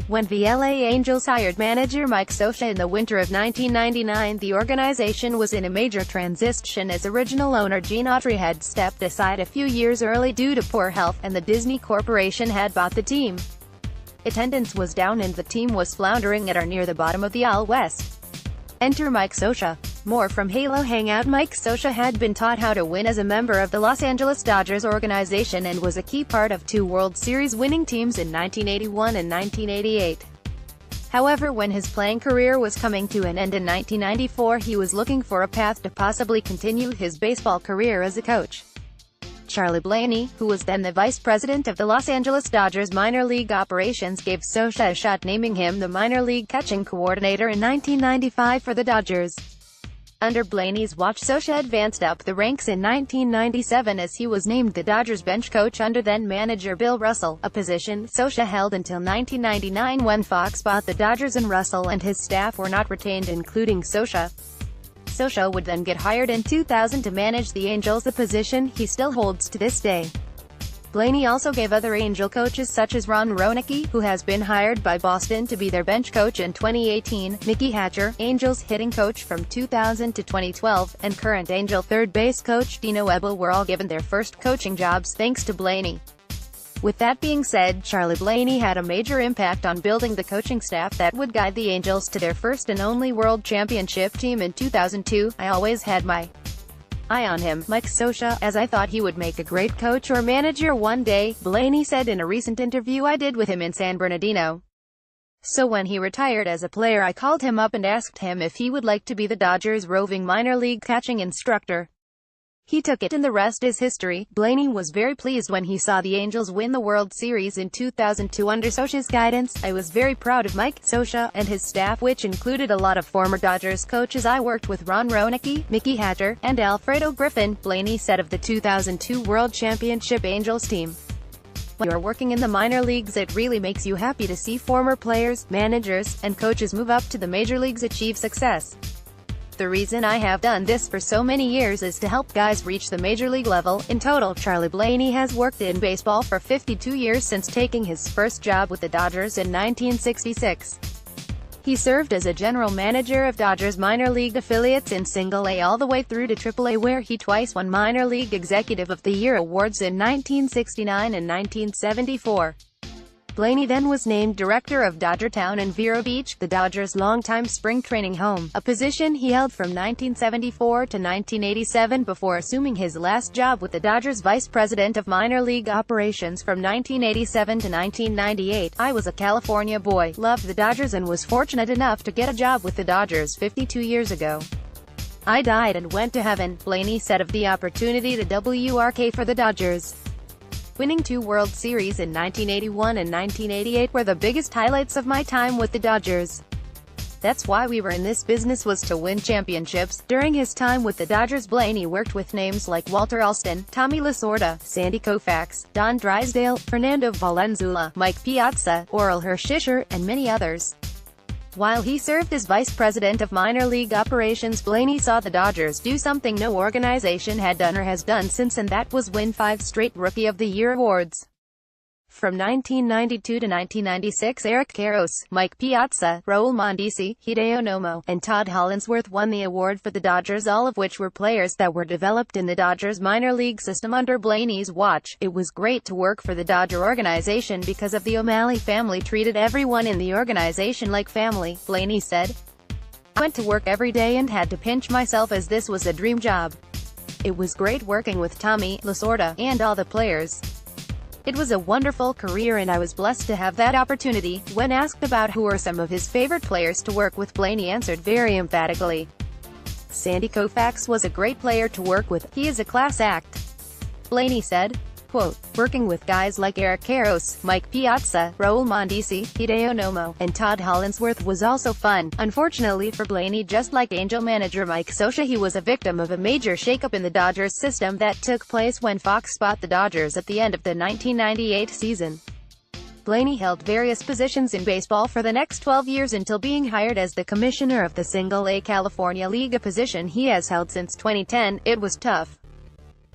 When the LA Angels hired manager Mike Scioscia in the winter of 1999, the organization was in a major transition as original owner Gene Autry had stepped aside a few years early due to poor health, and the Disney Corporation had bought the team. Attendance was down and the team was floundering at or near the bottom of the AL West. Enter Mike Scioscia. More from Halo Hangout. Mike Scioscia had been taught how to win as a member of the Los Angeles Dodgers organization and was a key part of two World Series winning teams in 1981 and 1988. However, when his playing career was coming to an end in 1994, he was looking for a path to possibly continue his baseball career as a coach. Charlie Blaney, who was then the vice president of the Los Angeles Dodgers minor league operations, gave Scioscia a shot, naming him the minor league catching coordinator in 1995 for the Dodgers. Under Blaney's watch, Scioscia advanced up the ranks in 1997 as he was named the Dodgers bench coach under then-manager Bill Russell, a position Scioscia held until 1999 when Fox bought the Dodgers and Russell and his staff were not retained, including Scioscia. Scioscia would then get hired in 2000 to manage the Angels, a position he still holds to this day. Blaney also gave other Angel coaches such as Ron Roenicke, who has been hired by Boston to be their bench coach in 2018, Mickey Hatcher, Angels hitting coach from 2000 to 2012, and current Angel third base coach Dino Ebel were all given their first coaching jobs thanks to Blaney. With that being said, Charlie Blaney had a major impact on building the coaching staff that would guide the Angels to their first and only World Championship team in 2002. I always had my eye on him, Mike Scioscia, as I thought he would make a great coach or manager one day, Blaney said in a recent interview I did with him in San Bernardino. So when he retired as a player, I called him up and asked him if he would like to be the Dodgers' roving minor league catching instructor. He took it and the rest is history. Blaney was very pleased when he saw the Angels win the World Series in 2002 under Scioscia's guidance. I was very proud of Mike Scioscia and his staff, which included a lot of former Dodgers coaches. I worked with Ron Roenicke, Mickey Hatcher, and Alfredo Griffin, Blaney said of the 2002 World Championship Angels team. When you're working in the minor leagues, it really makes you happy to see former players, managers, and coaches move up to the major leagues, achieve success. The reason I have done this for so many years is to help guys reach the major league level. In total, Charlie Blaney has worked in baseball for 52 years since taking his first job with the Dodgers in 1966. He served as a general manager of Dodgers minor league affiliates in Single A all the way through to Triple A, where he twice won Minor League Executive of the Year awards in 1969 and 1974. Blaney then was named director of Dodgertown in Vero Beach, the Dodgers' longtime spring training home, a position he held from 1974 to 1987 before assuming his last job with the Dodgers vice president of minor league operations from 1987 to 1998. I was a California boy, loved the Dodgers and was fortunate enough to get a job with the Dodgers 52 years ago. I died and went to heaven, Blaney said of the opportunity to WRK for the Dodgers. Winning two World Series in 1981 and 1988 were the biggest highlights of my time with the Dodgers. That's why we were in this business, was to win championships. During his time with the Dodgers, Blaney worked with names like Walter Alston, Tommy Lasorda, Sandy Koufax, Don Drysdale, Fernando Valenzuela, Mike Piazza, Orel Hershiser, and many others. While he served as vice president of minor league operations, Blaney saw the Dodgers do something no organization had done or has done since, and that was win 5 straight Rookie of the Year awards. From 1992 to 1996, Eric Karros, Mike Piazza, Raul Mondesi, Hideo Nomo, and Todd Hollinsworth won the award for the Dodgers, all of which were players that were developed in the Dodgers minor league system under Blaney's watch. It was great to work for the Dodger organization because of the O'Malley family treated everyone in the organization like family, Blaney said. I went to work every day and had to pinch myself as this was a dream job. It was great working with Tommy, Lasorda, and all the players. It was a wonderful career and I was blessed to have that opportunity. When asked about who are some of his favorite players to work with, Blaney answered very emphatically, "Sandy Koufax was a great player to work with. He is a class act." Blaney said, quote, "Working with guys like Eric Karros, Mike Piazza, Raul Mondesi, Hideo Nomo, and Todd Hollinsworth was also fun." Unfortunately for Blaney, just like Angel manager Mike Scioscia, he was a victim of a major shakeup in the Dodgers system that took place when Fox bought the Dodgers at the end of the 1998 season. Blaney held various positions in baseball for the next 12 years until being hired as the commissioner of the Single A California League, a position he has held since 2010. It was tough.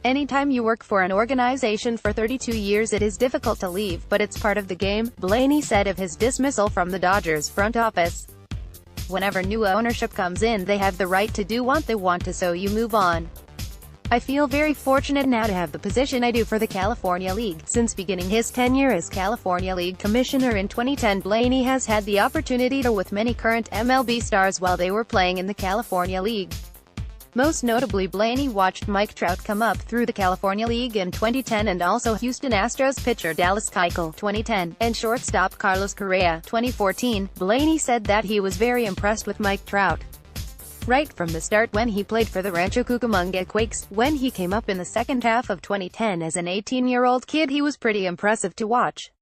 Anytime you work for an organization for 32 years it is difficult to leave, but it's part of the game, Blaney said of his dismissal from the Dodgers front office. Whenever new ownership comes in they have the right to do what they want to, so you move on. I feel very fortunate now to have the position I do for the California League. Since beginning his tenure as California League Commissioner in 2010, Blaney has had the opportunity to work with many current MLB stars while they were playing in the California League. Most notably, Blaney watched Mike Trout come up through the California League in 2010 and also Houston Astros pitcher Dallas Keuchel 2010, and shortstop Carlos Correa 2014. Blaney said that he was very impressed with Mike Trout right from the start when he played for the Rancho Cucamonga Quakes. When he came up in the second half of 2010 as an 18-year-old kid, he was pretty impressive to watch.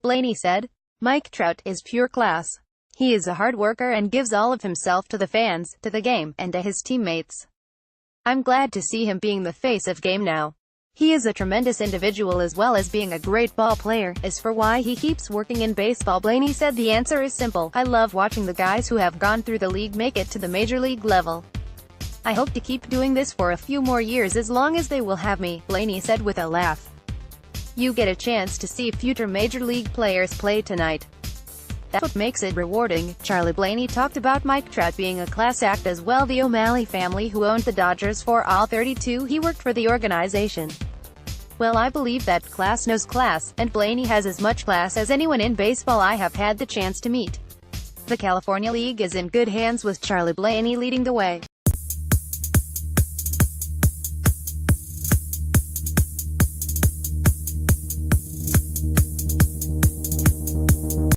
Blaney said, "Mike Trout is pure class. He is a hard worker and gives all of himself to the fans, to the game, and to his teammates. I'm glad to see him being the face of game now. He is a tremendous individual as well as being a great ball player. As for why he keeps working in baseball," Blaney said, "the answer is simple. I love watching the guys who have gone through the league make it to the major league level. I hope to keep doing this for a few more years as long as they will have me," Blaney said with a laugh. "You get a chance to see future major league players play tonight. That's what makes it rewarding." Charlie Blaney talked about Mike Trout being a class act as well. The O'Malley family, who owned the Dodgers for all 32, he worked for the organization. "Well, I believe that class knows class, and Blaney has as much class as anyone in baseball I have had the chance to meet. The California League is in good hands with Charlie Blaney leading the way."